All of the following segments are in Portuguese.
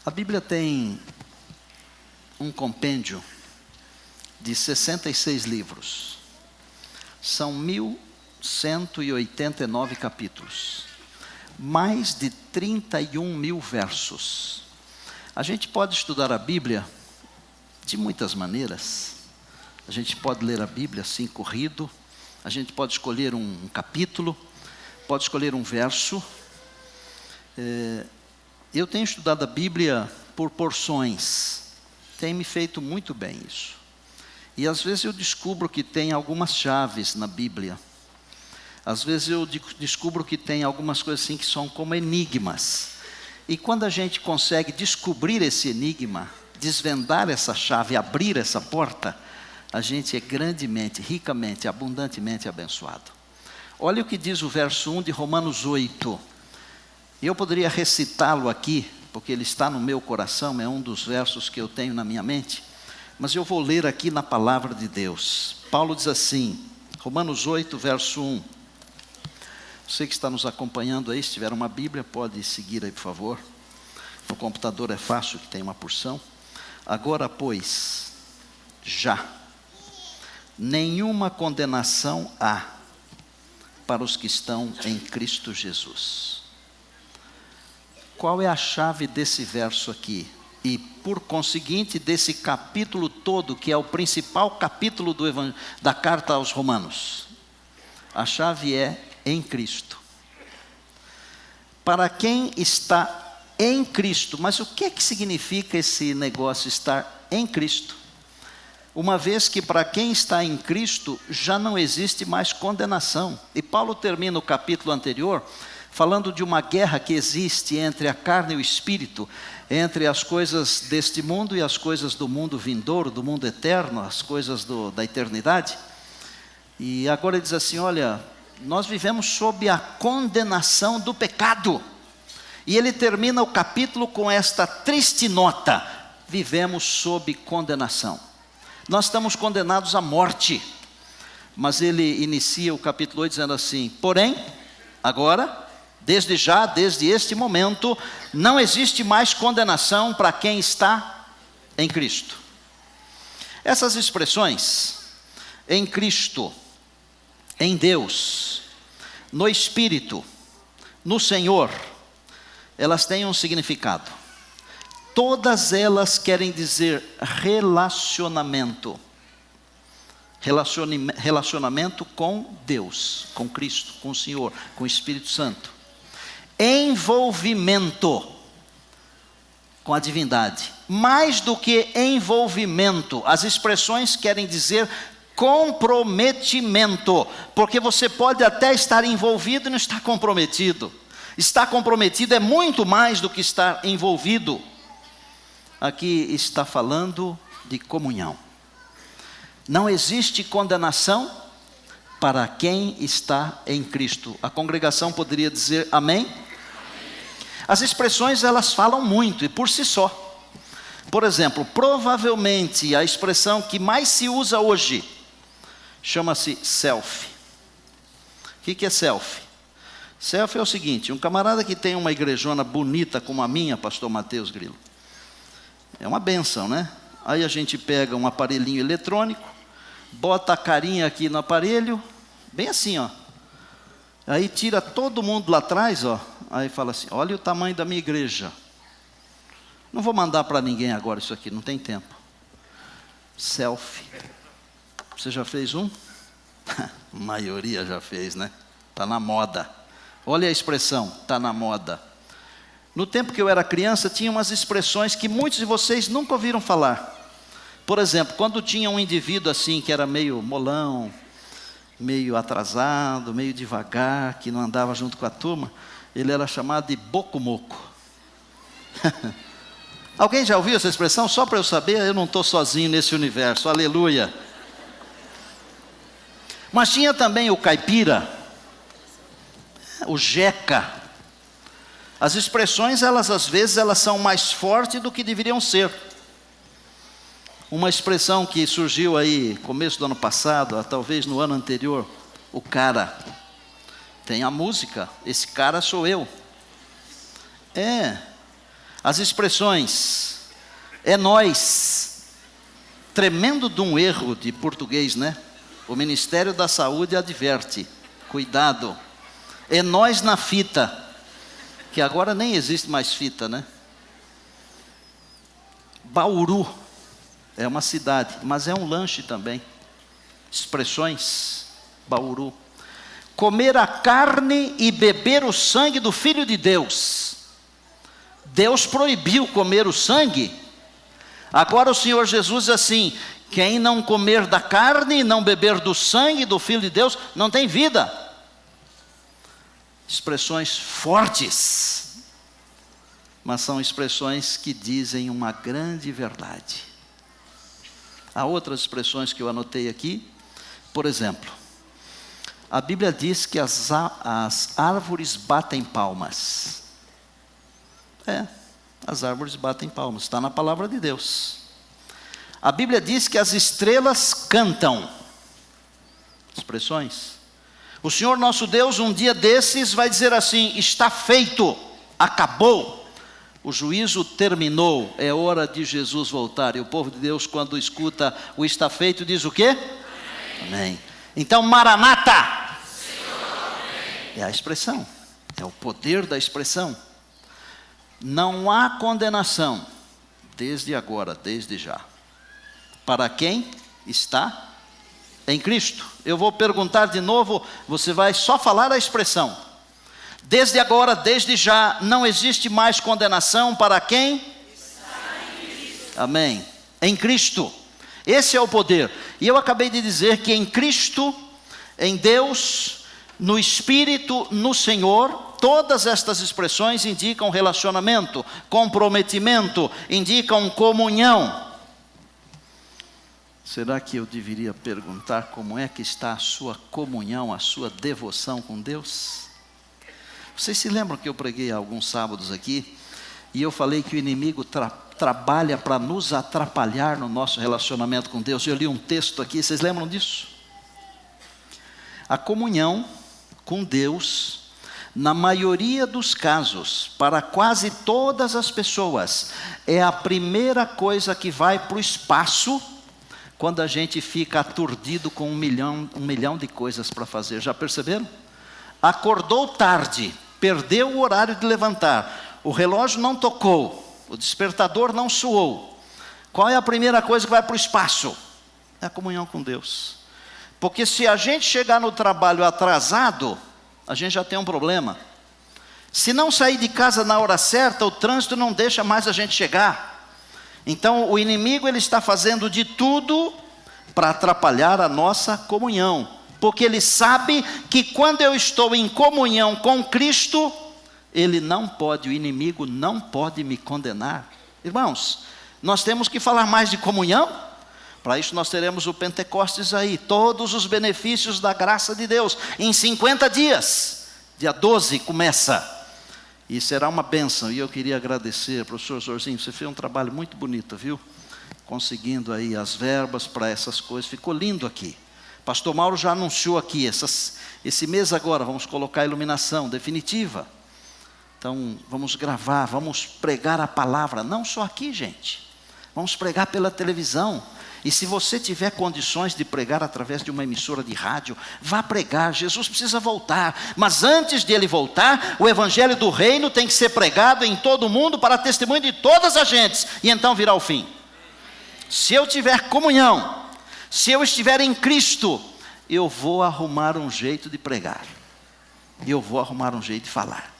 A Bíblia tem um compêndio de 66 livros. São 1.189 capítulos. Mais de 31 mil versos. A gente pode estudar a Bíblia de muitas maneiras. A gente pode ler a Bíblia assim, corrido. A gente pode escolher um capítulo. Pode escolher um verso. Eu tenho estudado a Bíblia por porções. Tem me feito muito bem isso. E às vezes eu descubro que tem algumas chaves na Bíblia. Às vezes eu descubro que tem algumas coisas assim que são como enigmas. E quando a gente consegue descobrir esse enigma, desvendar essa chave, abrir essa porta, a gente é grandemente, ricamente, abundantemente abençoado. Olha o que diz o verso 1 de Romanos 8. Eu poderia recitá-lo aqui, porque ele está no meu coração, é um dos versos que eu tenho na minha mente, mas eu vou ler aqui na palavra de Deus. Paulo diz assim, Romanos 8, verso 1. Você que está nos acompanhando aí, se tiver uma Bíblia, pode seguir aí, por favor. No computador é fácil, que tem uma porção. Agora, pois, já, nenhuma condenação há para os que estão em Cristo Jesus. Qual é a chave desse verso aqui? E, por conseguinte, desse capítulo todo, que é o principal capítulo da carta aos Romanos. A chave é em Cristo. Para quem está em Cristo, mas o que é que significa esse negócio estar em Cristo? Uma vez que para quem está em Cristo já não existe mais condenação. E Paulo termina o capítulo anterior falando de uma guerra que existe entre a carne e o espírito, entre as coisas deste mundo e as coisas do mundo vindouro, do mundo eterno, as coisas da eternidade. E agora ele diz assim, olha, nós vivemos sob a condenação do pecado. E ele termina o capítulo com esta triste nota: vivemos sob condenação. Nós estamos condenados à morte. Mas ele inicia o capítulo 8 dizendo assim, porém, agora, desde este momento, não existe mais condenação para quem está em Cristo. Essas expressões, em Cristo, em Deus, no Espírito, no Senhor, elas têm um significado. Todas elas querem dizer relacionamento. Relacionamento com Deus, com Cristo, com o Senhor, com o Espírito Santo. Envolvimento com a divindade. Mais do que envolvimento, as expressões querem dizer comprometimento, porque você pode até estar envolvido e não estar comprometido. Estar comprometido é muito mais do que estar envolvido. Aqui está falando de comunhão. Não existe condenação para quem está em Cristo. A congregação poderia dizer amém? Amém. As expressões elas falam muito e por si só. Por exemplo, provavelmente a expressão que mais se usa hoje chama-se selfie. O que é selfie? Selfie é o seguinte, um camarada que tem uma igrejona bonita como a minha, pastor Mateus Grilo, é uma bênção, né? Aí a gente pega um aparelhinho eletrônico, bota a carinha aqui no aparelho, bem assim, ó. Aí tira todo mundo lá atrás, ó. Aí fala assim, olha o tamanho da minha igreja. Não vou mandar para ninguém agora isso aqui, não tem tempo. Selfie. Você já fez um? A maioria já fez, né? Está na moda. Olha a expressão, está na moda. No tempo que eu era criança, tinha umas expressões que muitos de vocês nunca ouviram falar. Por exemplo, quando tinha um indivíduo assim, que era meio molão, meio atrasado, meio devagar, que não andava junto com a turma, ele era chamado de boco-moco. Alguém já ouviu essa expressão? Só para eu saber, eu não estou sozinho nesse universo, aleluia. Mas tinha também o caipira, o jeca. As expressões, às vezes, elas são mais fortes do que deveriam ser. Uma expressão que surgiu aí, começo do ano passado, talvez no ano anterior, o cara. Tem a música, esse cara sou eu. As expressões, é nós, tremendo de um erro de português, né? O Ministério da Saúde adverte, cuidado, é nós na fita, que agora nem existe mais fita, né? Bauru, é uma cidade, mas é um lanche também. Expressões, Bauru. Comer a carne e beber o sangue do Filho de Deus. Deus proibiu comer o sangue. Agora o Senhor Jesus diz assim: quem não comer da carne e não beber do sangue do Filho de Deus, não tem vida. Expressões fortes, mas são expressões que dizem uma grande verdade. Há outras expressões que eu anotei aqui. Por exemplo, a Bíblia diz que as árvores batem palmas. As árvores batem palmas, está na palavra de Deus. A Bíblia diz que as estrelas cantam. Expressões. O Senhor nosso Deus, um dia desses, vai dizer assim: está feito, acabou. O juízo terminou, é hora de Jesus voltar. E o povo de Deus, quando escuta o está feito, diz o quê? Amém. Amém. Então, Maranata. É a expressão, é o poder da expressão. Não há condenação, desde agora, desde já, para quem está em Cristo. Eu vou perguntar de novo, você vai só falar a expressão. Desde agora, desde já, não existe mais condenação para quem está em Cristo. Amém. Em Cristo. Esse é o poder. E eu acabei de dizer que em Cristo, em Deus, no Espírito, no Senhor, todas estas expressões indicam relacionamento, comprometimento, indicam comunhão. Será que eu deveria perguntar como é que está a sua comunhão, a sua devoção com Deus? Vocês se lembram que eu preguei há alguns sábados aqui, e eu falei que o inimigo trabalha para nos atrapalhar no nosso relacionamento com Deus. Eu li um texto aqui, vocês lembram disso? A comunhão com Deus, na maioria dos casos, para quase todas as pessoas, é a primeira coisa que vai para o espaço, quando a gente fica aturdido com um milhão de coisas para fazer. Já perceberam? Acordou tarde, perdeu o horário de levantar, o relógio não tocou, o despertador não soou. Qual é a primeira coisa que vai para o espaço? É a comunhão com Deus. Porque se a gente chegar no trabalho atrasado, a gente já tem um problema. Se não sair de casa na hora certa, o trânsito não deixa mais a gente chegar. Então o inimigo, ele está fazendo de tudo para atrapalhar a nossa comunhão. Porque ele sabe que quando eu estou em comunhão com Cristo, ele não pode, o inimigo não pode me condenar. Irmãos, nós temos que falar mais de comunhão. Para isso nós teremos o Pentecostes aí, todos os benefícios da graça de Deus, em 50 dias, dia 12 começa, e será uma bênção. E eu queria agradecer, professor Zorzinho, você fez um trabalho muito bonito, viu? Conseguindo aí as verbas para essas coisas, ficou lindo aqui. Pastor Mauro já anunciou aqui, esse mês agora, vamos colocar a iluminação definitiva. Então, vamos gravar, vamos pregar a palavra, não só aqui, gente. Vamos pregar pela televisão. E se você tiver condições de pregar através de uma emissora de rádio, vá pregar. Jesus precisa voltar. Mas antes de ele voltar, o evangelho do reino tem que ser pregado em todo o mundo para testemunho de todas as gentes. E então virá o fim. Se eu tiver comunhão, se eu estiver em Cristo, eu vou arrumar um jeito de pregar. Eu vou arrumar um jeito de falar.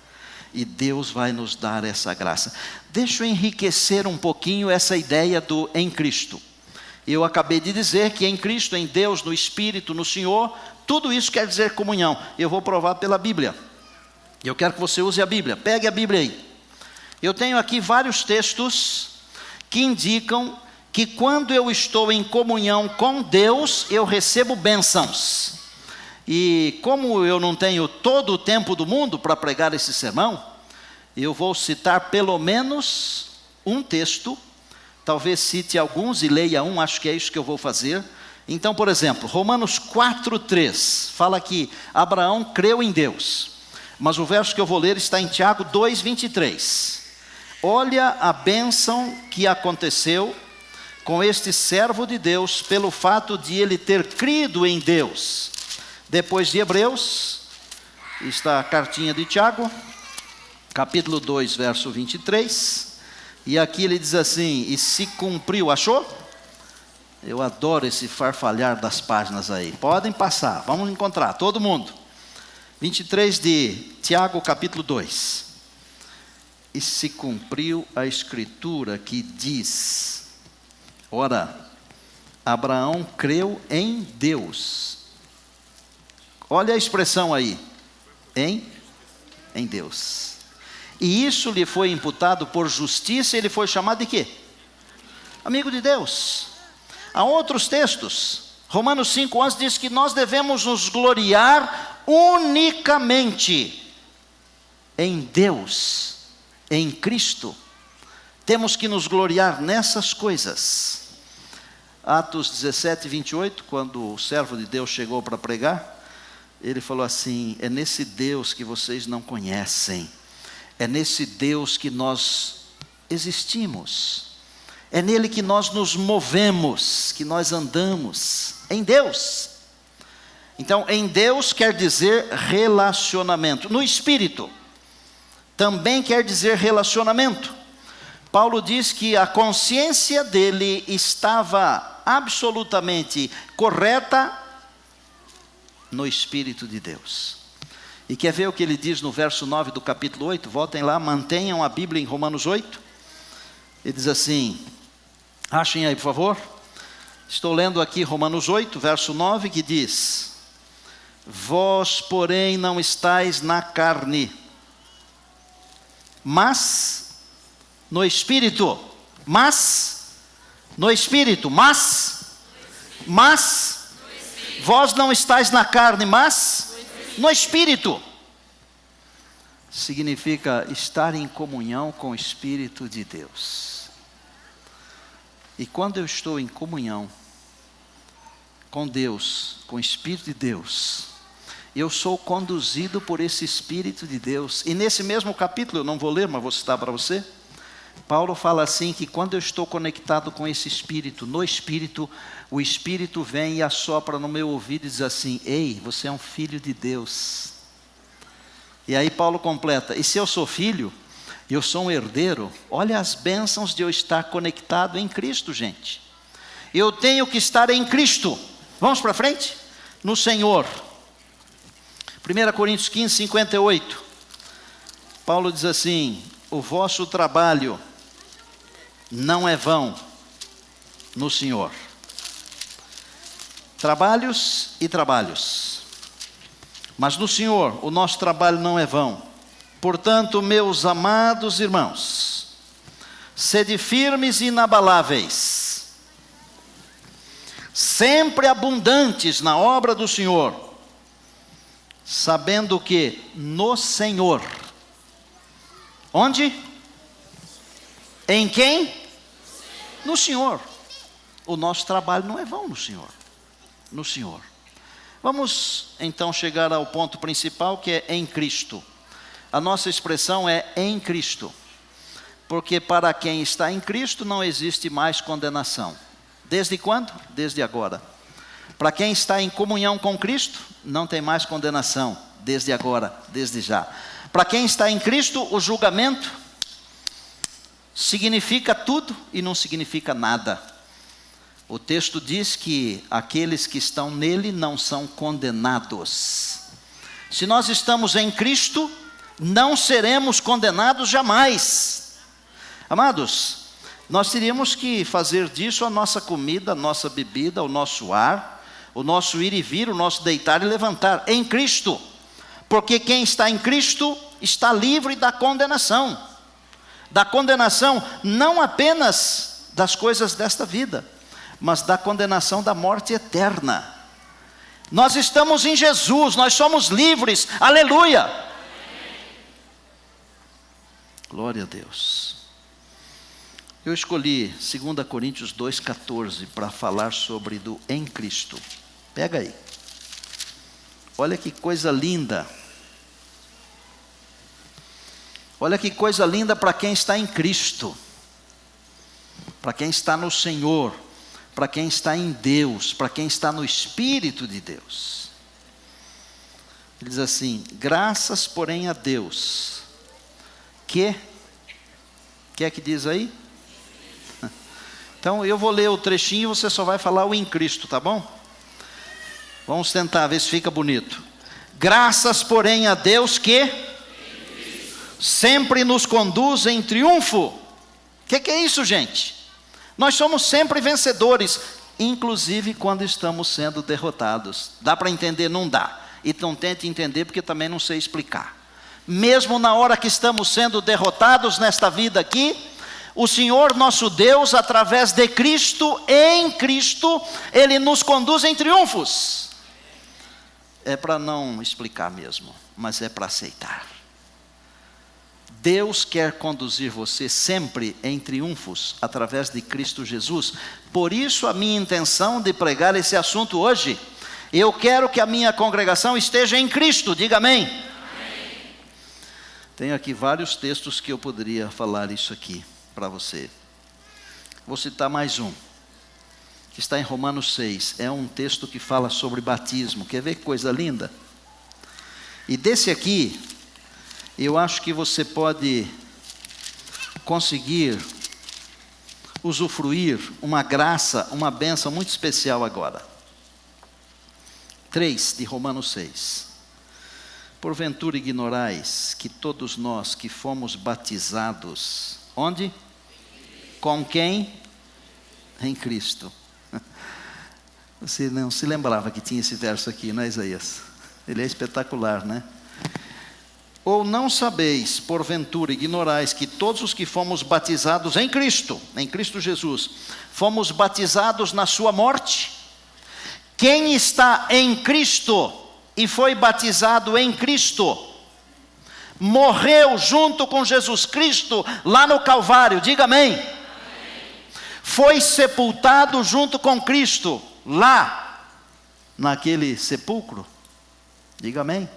E Deus vai nos dar essa graça. Deixa eu enriquecer um pouquinho essa ideia do em Cristo. Eu acabei de dizer que em Cristo, em Deus, no Espírito, no Senhor, tudo isso quer dizer comunhão. Eu vou provar pela Bíblia. Eu quero que você use a Bíblia. Pegue a Bíblia aí. Eu tenho aqui vários textos que indicam que quando eu estou em comunhão com Deus, eu recebo bênçãos. E como eu não tenho todo o tempo do mundo para pregar esse sermão, eu vou citar pelo menos um texto. Talvez cite alguns e leia um, acho que é isso que eu vou fazer. Então, por exemplo, Romanos 4:3, fala que Abraão creu em Deus. Mas o verso que eu vou ler está em Tiago 2:23. Olha a bênção que aconteceu com este servo de Deus, pelo fato de ele ter crido em Deus. Depois de Hebreus, está a cartinha de Tiago, capítulo 2, verso 23. E aqui ele diz assim: e se cumpriu, achou? Eu adoro esse farfalhar das páginas aí. Podem passar, vamos encontrar, todo mundo. 23 de Tiago, capítulo 2. E se cumpriu a escritura que diz: ora, Abraão creu em Deus. Olha a expressão aí. Em Deus. E isso lhe foi imputado por justiça, e ele foi chamado de quê? Amigo de Deus. Há outros textos. Romanos 5:11 diz que nós devemos nos gloriar unicamente em Deus, em Cristo. Temos que nos gloriar nessas coisas. Atos 17, 28, quando o servo de Deus chegou para pregar, ele falou assim: é nesse Deus que vocês não conhecem, é nesse Deus que nós existimos, é nele que nós nos movemos, que nós andamos, em Deus. Então, em Deus quer dizer relacionamento. No Espírito, também quer dizer relacionamento. Paulo diz que a consciência dele estava absolutamente correta no Espírito de Deus. E quer ver o que ele diz no verso 9 do capítulo 8? Voltem lá, mantenham a Bíblia em Romanos 8. Ele diz assim, achem aí por favor. Estou lendo aqui Romanos 8, verso 9, que diz: vós, porém, não estáis na carne, mas no Espírito. Mas no Espírito. Mas vós não estáis na carne, mas no Espírito. Significa estar em comunhão com o Espírito de Deus. E quando eu estou em comunhão com Deus, com o Espírito de Deus, eu sou conduzido por esse Espírito de Deus. E nesse mesmo capítulo, eu não vou ler, mas vou citar para você, Paulo fala assim, que quando eu estou conectado com esse Espírito, no Espírito, o Espírito vem e assopra no meu ouvido e diz assim: ei, você é um filho de Deus. E aí Paulo completa: e se eu sou filho, eu sou um herdeiro. Olha as bênçãos de eu estar conectado em Cristo, gente. Eu tenho que estar em Cristo. Vamos para frente? No Senhor. 1 Coríntios 15, 58. Paulo diz assim: o vosso trabalho não é vão no Senhor. Trabalhos e trabalhos, mas no Senhor o nosso trabalho não é vão. Portanto, meus amados irmãos, sede firmes e inabaláveis, sempre abundantes na obra do Senhor, sabendo que no Senhor, onde? Em quem? No Senhor. O nosso trabalho não é vão no Senhor. No Senhor. Vamos então chegar ao ponto principal, que é em Cristo. A nossa expressão é em Cristo, porque para quem está em Cristo não existe mais condenação. Desde quando? Desde agora. Para quem está em comunhão com Cristo, não tem mais condenação. Desde agora, desde já. Para quem está em Cristo, o julgamento significa tudo e não significa nada. O texto diz que aqueles que estão nele não são condenados. Se nós estamos em Cristo, não seremos condenados jamais. Amados, nós teríamos que fazer disso a nossa comida, a nossa bebida, o nosso ar, o nosso ir e vir, o nosso deitar e levantar, em Cristo. Porque quem está em Cristo está livre da condenação. Da condenação não apenas das coisas desta vida, mas da condenação da morte eterna. Nós estamos em Jesus, nós somos livres, aleluia! Glória a Deus. Eu escolhi 2 Coríntios 2,14 para falar sobre do em Cristo. Pega aí. Olha que coisa linda. Olha que coisa linda para quem está em Cristo, para quem está no Senhor, para quem está em Deus, para quem está no Espírito de Deus. Ele diz assim: graças, porém, a Deus, que é que diz aí? Então eu vou ler o trechinho e você só vai falar o em Cristo, tá bom? Vamos tentar ver se fica bonito. Graças, porém, a Deus que sempre nos conduz em triunfo. O que é isso, gente? Nós somos sempre vencedores, inclusive quando estamos sendo derrotados. Dá para entender? Não dá. E não tente entender, porque também não sei explicar. Mesmo na hora que estamos sendo derrotados nesta vida aqui, o Senhor nosso Deus, através de Cristo, em Cristo, Ele nos conduz em triunfos. É para não explicar mesmo, mas é para aceitar. Deus quer conduzir você sempre em triunfos, através de Cristo Jesus. Por isso a minha intenção de pregar esse assunto hoje. Eu quero que a minha congregação esteja em Cristo, diga amém. Amém. Tenho aqui vários textos que eu poderia falar isso aqui para você. Vou citar mais um, que está em Romanos 6. É um texto que fala sobre batismo. Quer ver que coisa linda? E desse aqui, eu acho que você pode conseguir usufruir uma graça, uma bênção muito especial agora. 3 de Romanos 6. Porventura ignorais que todos nós que fomos batizados, onde? Com quem? Em Cristo. Você não se lembrava que tinha esse verso aqui, não é, Isaías? Ele é espetacular, né? Ou não sabeis, porventura ignorais, que todos os que fomos batizados em Cristo Jesus, fomos batizados na sua morte? Quem está em Cristo e foi batizado em Cristo, morreu junto com Jesus Cristo lá no Calvário, diga amém. Amém. Foi sepultado junto com Cristo lá naquele sepulcro, diga amém.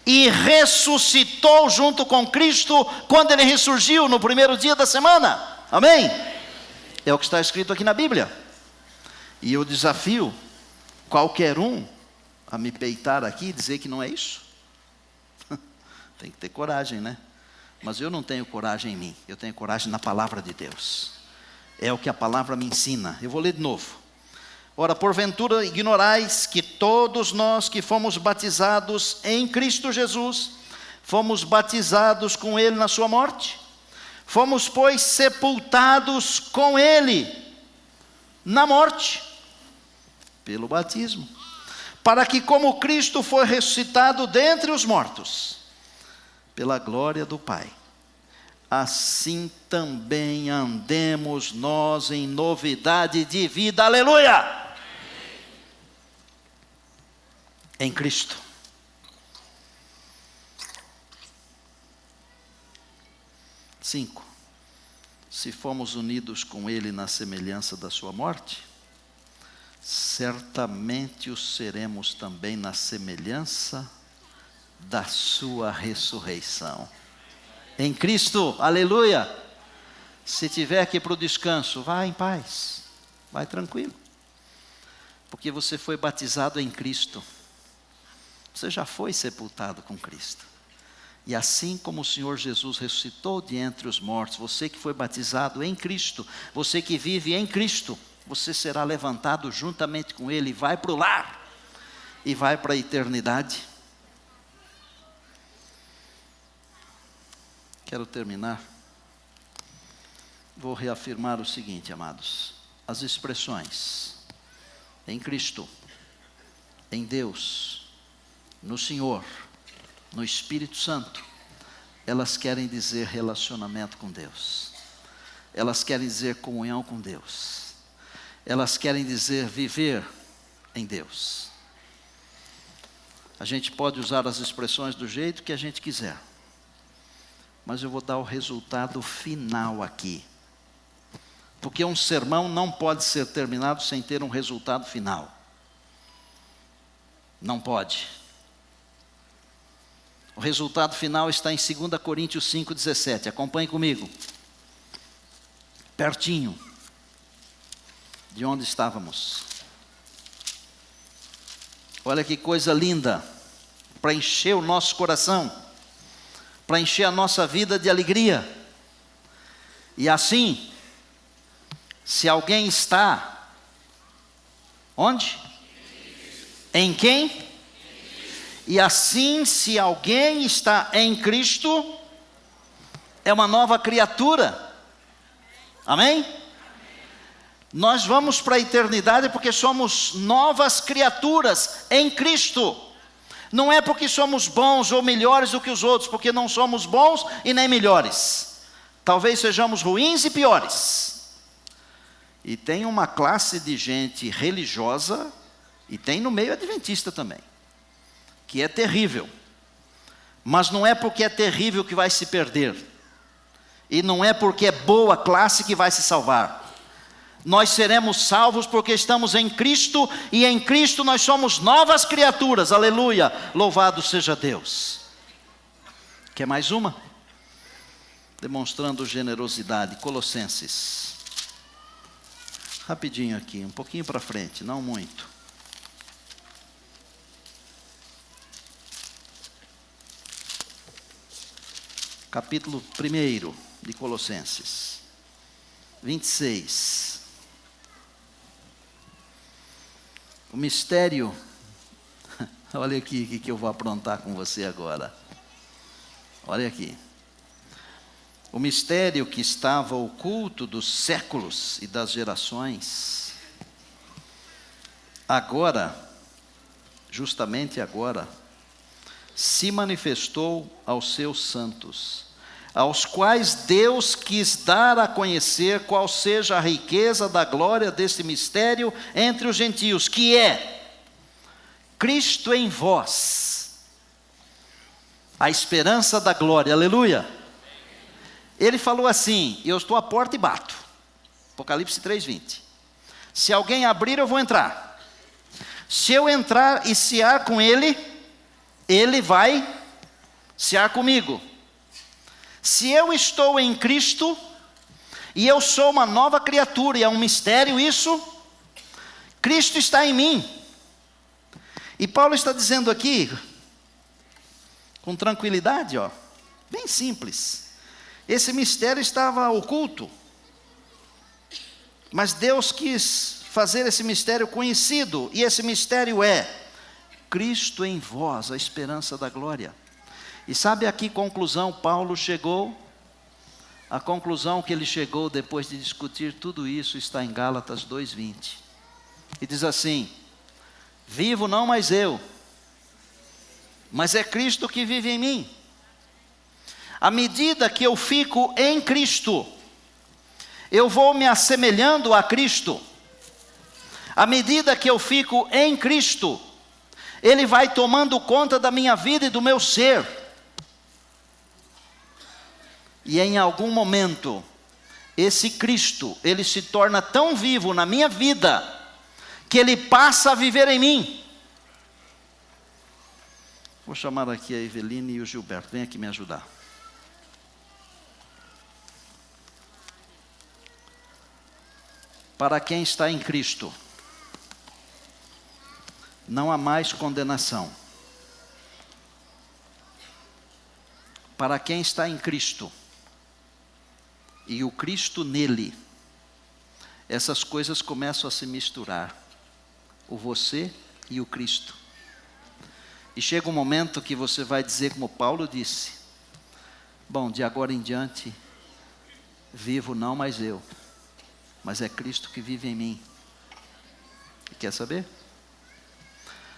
E ressuscitou junto com Cristo quando ele ressurgiu no primeiro dia da semana, amém? É o que está escrito aqui na Bíblia. E eu desafio qualquer um a me peitar aqui e dizer que não é isso. Tem que ter coragem, né? Mas eu não tenho coragem em mim, eu tenho coragem na palavra de Deus. É o que a palavra me ensina. Eu vou ler de novo. Ora, porventura ignorais que todos nós que fomos batizados em Cristo Jesus, fomos batizados com Ele na sua morte? Fomos, pois, sepultados com Ele na morte, pelo batismo, para que como Cristo foi ressuscitado dentre os mortos, pela glória do Pai, assim também andemos nós em novidade de vida, aleluia! Em Cristo. Cinco. Se fomos unidos com Ele na semelhança da sua morte, certamente o seremos também na semelhança da sua ressurreição. Em Cristo, aleluia. Se tiver que ir para o descanso, vá em paz, vai tranquilo, porque você foi batizado em Cristo, você já foi sepultado com Cristo, e assim como o Senhor Jesus ressuscitou de entre os mortos, você que foi batizado em Cristo, você que vive em Cristo, você será levantado juntamente com Ele, vai para o lar, e vai para a eternidade. Quero terminar. Vou reafirmar o seguinte, amados. As expressões em Cristo, em Deus, no Senhor, no Espírito Santo, elas querem dizer relacionamento com Deus. Elas querem dizer comunhão com Deus. Elas querem dizer viver em Deus. A gente pode usar as expressões do jeito que a gente quiser, mas eu vou dar o resultado final aqui. Porque um sermão não pode ser terminado sem ter um resultado final. Não pode. O resultado final está em 2 Coríntios 5,17. Acompanhe comigo. Pertinho de onde estávamos. Olha que coisa linda, para encher o nosso coração, para encher a nossa vida de alegria. E assim, se alguém está, onde? Em quem? E assim, se alguém está em Cristo, é uma nova criatura. Amém? Nós vamos para a eternidade porque somos novas criaturas em Cristo. Não é porque somos bons ou melhores do que os outros, porque não somos bons e nem melhores. Talvez sejamos ruins e piores. E tem uma classe de gente religiosa, e tem no meio adventista também, que é terrível. Mas não é porque é terrível que vai se perder. E não é porque é boa classe que vai se salvar. Nós seremos salvos porque estamos em Cristo, e em Cristo nós somos novas criaturas, aleluia, louvado seja Deus. Quer mais uma? Demonstrando generosidade, Colossenses. Rapidinho aqui, um pouquinho para frente, não muito. Capítulo 1 de Colossenses, 26. O mistério, olha aqui o que eu vou aprontar com você agora. Olha aqui. O mistério que estava oculto dos séculos e das gerações, agora, justamente agora, se manifestou aos seus santos, aos quais Deus quis dar a conhecer qual seja a riqueza da glória desse mistério entre os gentios, que é Cristo em vós, a esperança da glória, aleluia. Ele falou assim: eu estou à porta e bato, Apocalipse 3:20. Se alguém abrir, eu vou entrar. Se eu entrar e cear com ele, ele vai cear comigo. Se eu estou em Cristo, e eu sou uma nova criatura, e é um mistério isso, Cristo está em mim. E Paulo está dizendo aqui, com tranquilidade, bem simples. Esse mistério estava oculto, mas Deus quis fazer esse mistério conhecido, e esse mistério é Cristo em vós, a esperança da glória. E sabe a que conclusão Paulo chegou? A conclusão que ele chegou depois de discutir tudo isso está em Gálatas 2:20. E diz assim: vivo não mais eu, mas é Cristo que vive em mim. À medida que eu fico em Cristo, eu vou me assemelhando a Cristo. À medida que eu fico em Cristo, Ele vai tomando conta da minha vida e do meu ser. E em algum momento, esse Cristo, Ele se torna tão vivo na minha vida, que Ele passa a viver em mim. Vou chamar aqui a Eveline e o Gilberto, vem aqui me ajudar. Para quem está em Cristo, não há mais condenação. Para quem está em Cristo, e o Cristo nele, essas coisas começam a se misturar, o você e o Cristo. E chega um momento que você vai dizer como Paulo disse: bom, de agora em diante, vivo não mais eu, mas é Cristo que vive em mim. E quer saber?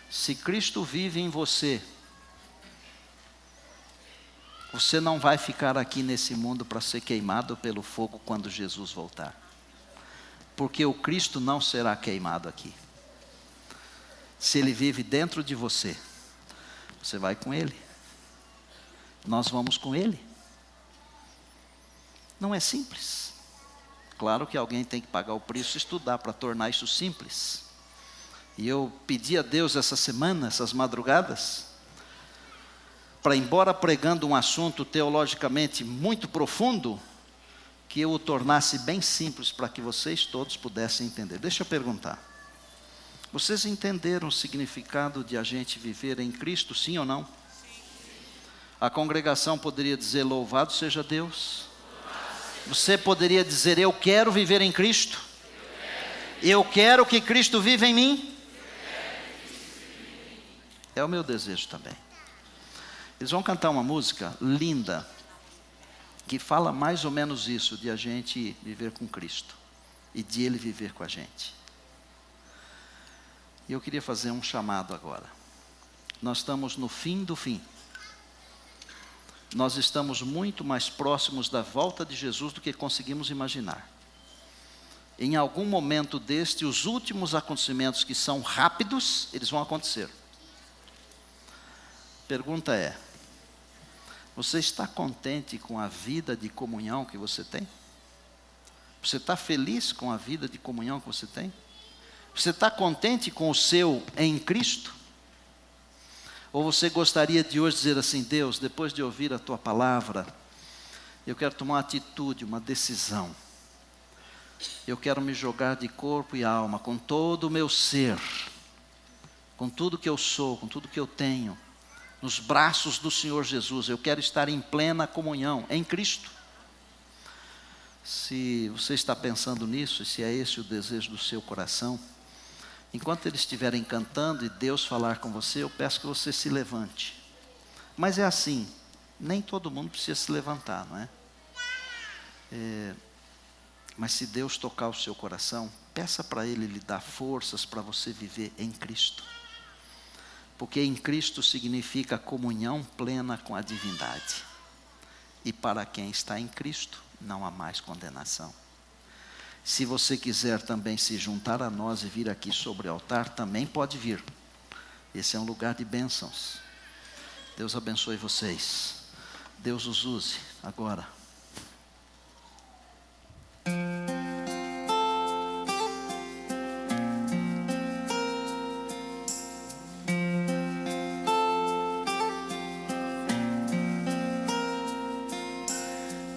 Se Cristo vive em você, você não vai ficar aqui nesse mundo para ser queimado pelo fogo quando Jesus voltar. Porque o Cristo não será queimado aqui. Se Ele vive dentro de você, você vai com Ele. Nós vamos com Ele. Não é simples. Claro que alguém tem que pagar o preço e estudar para tornar isso simples. E eu pedi a Deus essa semana, essas madrugadas, para, embora pregando um assunto teologicamente muito profundo, que eu o tornasse bem simples para que vocês todos pudessem entender. Deixa eu perguntar. Vocês entenderam o significado de a gente viver em Cristo, sim ou não? Sim. A congregação poderia dizer: louvado seja Deus. Você poderia dizer: eu quero viver em Cristo. Eu quero que Cristo viva em mim. É o meu desejo também. Eles vão cantar uma música linda, que fala mais ou menos isso, de a gente viver com Cristo, e de Ele viver com a gente. E eu queria fazer um chamado agora. Nós estamos no fim do fim. Nós estamos muito mais próximos da volta de Jesus do que conseguimos imaginar. Em algum momento deste, os últimos acontecimentos que são rápidos, eles vão acontecer. Pergunta é: você está contente com a vida de comunhão que você tem? Você está feliz com a vida de comunhão que você tem? Você está contente com o seu em Cristo? Ou você gostaria de hoje dizer assim: Deus, depois de ouvir a Tua palavra, eu quero tomar uma atitude, uma decisão. Eu quero me jogar de corpo e alma, com todo o meu ser, com tudo que eu sou, com tudo que eu tenho, nos braços do Senhor Jesus. Eu quero estar em plena comunhão em Cristo. Se você está pensando nisso, e se é esse o desejo do seu coração, enquanto eles estiverem cantando e Deus falar com você, eu peço que você se levante. Mas é assim, nem todo mundo precisa se levantar, não é? Mas se Deus tocar o seu coração, peça para Ele lhe dar forças para você viver em Cristo. Porque em Cristo significa comunhão plena com a divindade. E para quem está em Cristo, não há mais condenação. Se você quiser também se juntar a nós e vir aqui sobre o altar, também pode vir. Esse é um lugar de bênçãos. Deus abençoe vocês. Deus os use agora.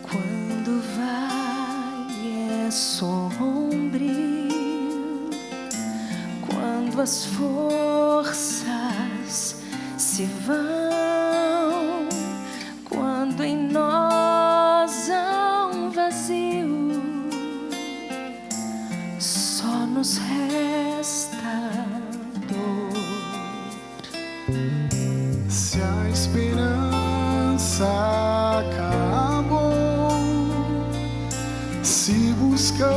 Quando vai é sombrio, quando as forças se vão, quando em nós há um vazio, só nos resta dor. Se a esperança acabou, se buscamos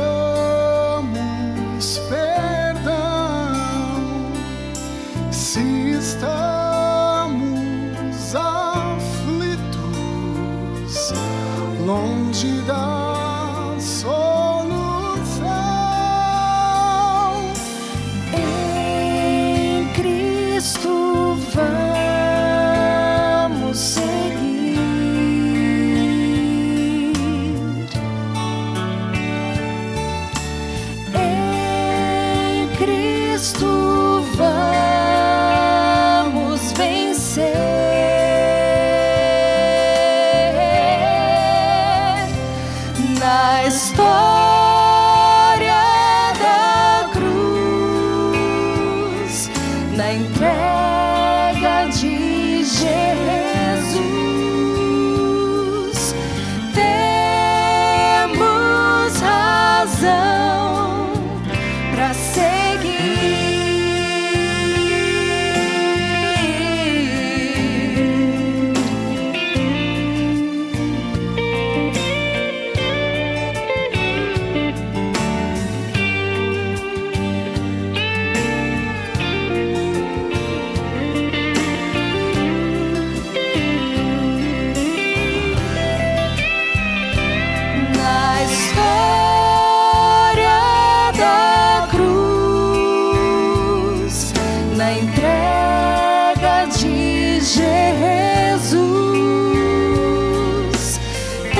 perdão, se estamos aflitos, longe da solução, Em Cristo vamos seguir. Em Cristo vamos vencer. Na história da cruz, na entrega de Jesus, temos razão para na história da cruz, na entrega de Jesus,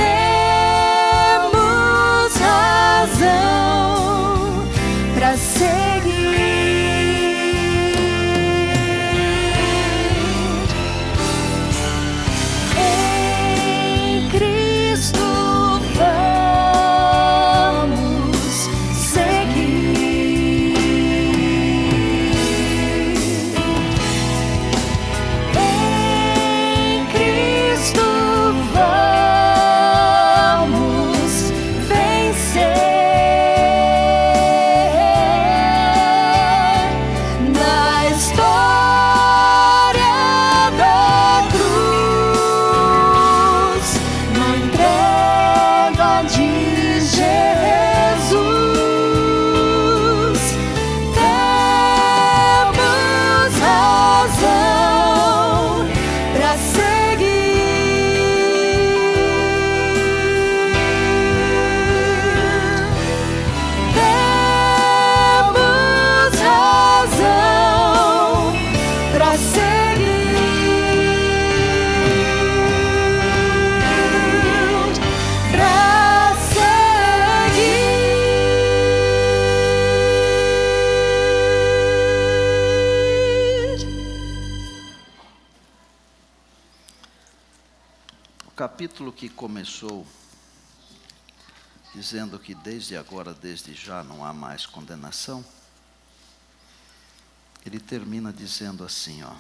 temos razão para seguir. capítulo que começou dizendo que desde agora, desde já, não há mais condenação, ele termina dizendo assim, ó: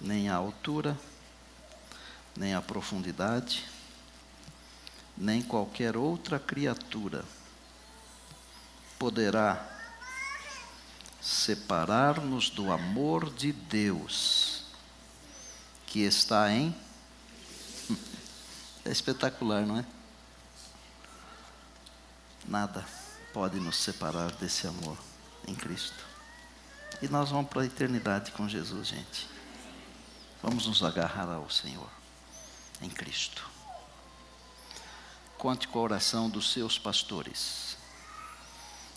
nem a altura, nem a profundidade, nem qualquer outra criatura poderá separar-nos do amor de Deus que está em... É espetacular, não é? Nada pode nos separar desse amor em Cristo. E nós vamos para a eternidade com Jesus, gente. Vamos nos agarrar ao Senhor em Cristo. Conte com a oração dos seus pastores.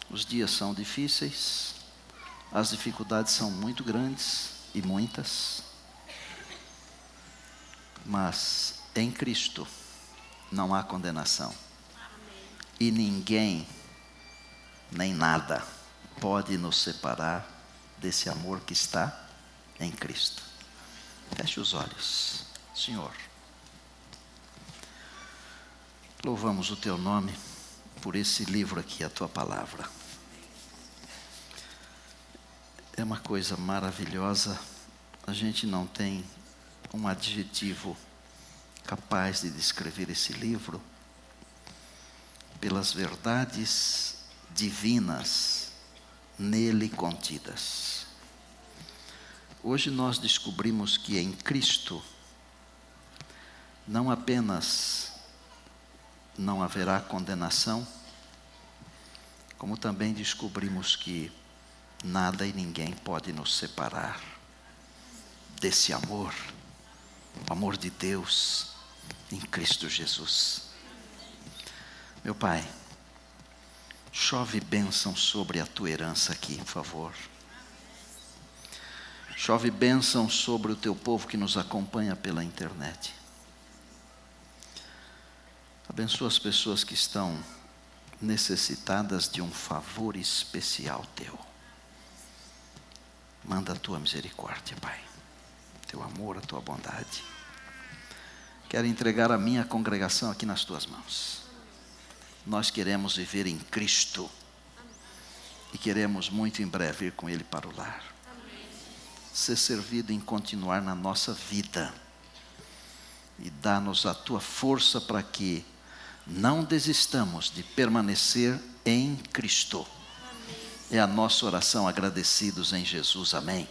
Os dias são difíceis, as dificuldades são muito grandes e muitas, mas em Cristo não há condenação. E ninguém, nem nada, pode nos separar desse amor que está em Cristo. Feche os olhos. Senhor, louvamos o Teu nome por esse livro aqui, a Tua palavra. É uma coisa maravilhosa. A gente não tem um adjetivo capaz de descrever esse livro pelas verdades divinas nele contidas. Hoje nós descobrimos que em Cristo não apenas não haverá condenação, como também descobrimos que nada e ninguém pode nos separar desse amor, o amor de Deus em Cristo Jesus. Meu Pai, chove bênção sobre a Tua herança aqui, por favor. Chove bênção sobre o Teu povo que nos acompanha pela internet. Abençoa as pessoas que estão necessitadas de um favor especial Teu. Manda a Tua misericórdia, Pai. Teu amor, a Tua bondade. Quero entregar a minha congregação aqui nas Tuas mãos. Nós queremos viver em Cristo. E queremos muito em breve ir com Ele para o lar. Ser servido em continuar na nossa vida. E dá-nos a Tua força para que não desistamos de permanecer em Cristo. É a nossa oração, agradecidos em Jesus. Amém.